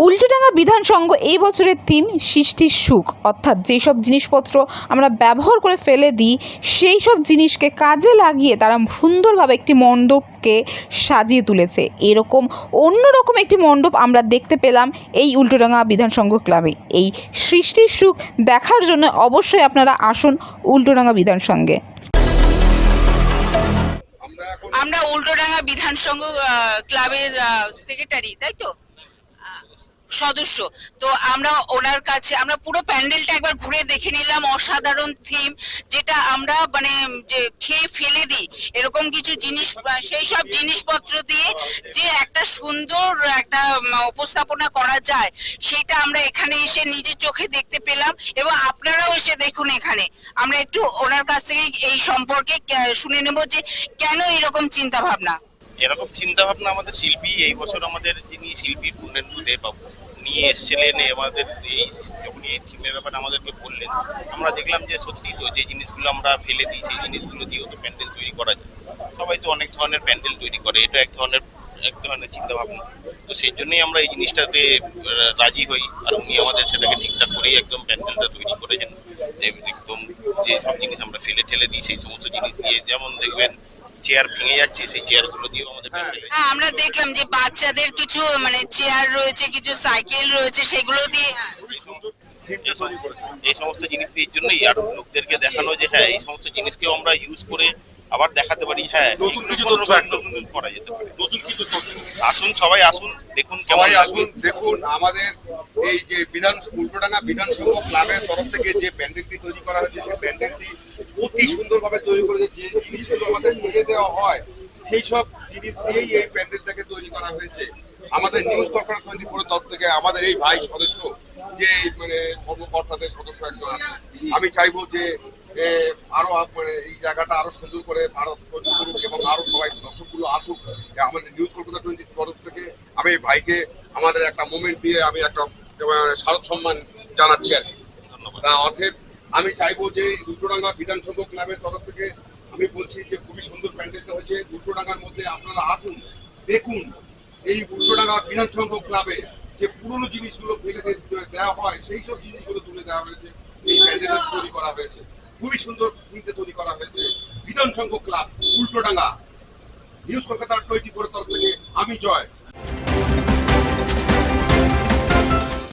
উল্টোডাঙা বিধান সংঘ এই বছরের থিম সৃষ্টির সুখ, অর্থাৎ যেসব জিনিসপত্র আমরা ব্যবহার করে ফেলে দিই সেই সব জিনিসকে কাজে লাগিয়ে তারা সুন্দরভাবে একটি মণ্ডপকে সাজিয়ে তুলেছে। এরকম অন্যরকম একটি মণ্ডপ আমরা দেখতে পেলাম এই উল্টোডাঙা বিধান সংঘ ক্লাবে। এই সৃষ্টির সুখ দেখার জন্য অবশ্যই আপনারা আসুন উল্টোডাঙা বিধান সংঘে। আমরা উল্টোডাঙা বিধান সংঘ ক্লাবের সেক্রেটারি, তাই তো, সদস্য। তো আমরা ওনার কাছে আমরা পুরো প্যান্ডেলটা একবার ঘুরে দেখে নিলাম। অসাধারণ থিম, যেটা আমরা মানে যে খেয়ে ফেলে দিই এরকম কিছু জিনিস, সেই সব জিনিসপত্র দিয়ে যে একটা সুন্দর একটা উপস্থাপনা করা যায় সেটা আমরা এখানে এসে নিজের চোখে দেখতে পেলাম। এবং আপনারাও এসে দেখুন, এখানে আমরা একটু ওনার কাছ থেকে এই সম্পর্কে শুনে নেব যে কেন এরকম চিন্তা ভাবনা। এরকম চিন্তা ভাবনা আমাদের শিল্পী এই বছর আমাদের যিনি শিল্পী পূর্ণেন্দু দে বাবু নিয়ে এসেছিলেন আমাদের এই যখন এই থিমের ব্যাপারে আমাদেরকে বললেন, আমরা দেখলাম যে সত্যি তো যে জিনিসগুলো আমরা ফেলে দিই সেই জিনিসগুলো দিয়েও তো প্যান্ডেল তৈরি করা যায়। সবাই তো অনেক ধরনের প্যান্ডেল তৈরি করে, এটা এক ধরনের চিন্তা ভাবনা। তো সেই জন্যই আমরা এই জিনিসটাতে রাজি হই, আর উনি আমাদের সেটাকে ঠিকঠাক করেই একদম প্যান্ডেলটা তৈরি করেছেন। একদম যে সব জিনিস আমরা ফেলে ঠেলে দিই সেই সমস্ত জিনিস দিয়ে, যেমন দেখবেন চেয়ার ভেঙে যাচ্ছে, সেই চেয়ারগুলো দিয়েও আমাদের প্যান্ডেল। হ্যাঁ, আমরা দেখলাম যে বাচ্চাদের কিছু মানে চেয়ার রয়েছে, কিছু সাইকেল রয়েছে, সেগুলো দিয়ে এই সমস্ত জিনিস দিয়ে, এর জন্যই আরো লোকদেরকে দেখানো যে হ্যাঁ এই সমস্ত জিনিসকেও আমরা ইউজ করে আবার দেখাতে পারি। হ্যাঁ, নতুন কিছু করা যেতে পারে। নতুন কিছু আসুন, সবাই আসুন, দেখুন, সবাই আসুন দেখুন। আমাদের এই যে উল্টোডাঙা বিধান সংঘ ক্লাবের তরফ থেকে যে প্যান্ডেলটি তৈরি করা হয়েছে, সেই প্যান্ডেলটি অতি সুন্দরভাবে তৈরি করেছে। যে জিনিসগুলো আমাদের ফেলে দেওয়া হয় সেই সব জিনিস দিয়েই এই প্যান্ডেলটাকে তৈরি করা হয়েছে। আমাদের নিউজ কর্পোরেট 24 তরফ থেকে আমাদের এই ভাই সদস্য, যে মানে কর্মকর্তাদের সদস্য একজন আছে, আমি চাইবো যে আরো এই জায়গাটা আরো সুন্দর করে আরো করুক এবং আরো সবাই দর্শকগুলো আসুক। আমাদের নিউজ কলকাতা 24 তরফ থেকে আমি ভাইকে আমাদের একটা মোমেন্ট দিয়ে আমি একটা শারদ সম্মান জানাচ্ছি আর কি। অতএব আমি চাইবো যে উল্টোডাঙ্গা বিধান সংঘ ক্লাবের তরফ থেকে আমি বলছি যে খুবই সুন্দর প্যান্ডেলটা হয়েছে। উল্টোডাঙ্গার মধ্যে আপনারা আসুন, দেখুন এই উল্টোডাঙ্গা বিধান সংঘ ক্লাবে যে পুরনো জিনিসগুলো ফেলে দেওয়া হয় সেই সব জিনিসগুলো তুলে দেওয়া হয়েছে, এই প্যান্ডেল তৈরি করা হয়েছে। খুবই সুন্দর থিমে তৈরি করা হয়েছে। বিধান সংঘ ক্লাব উল্টোডাঙ্গা, নিউজ কলকাতা 24 তরফ থেকে আমি জয়।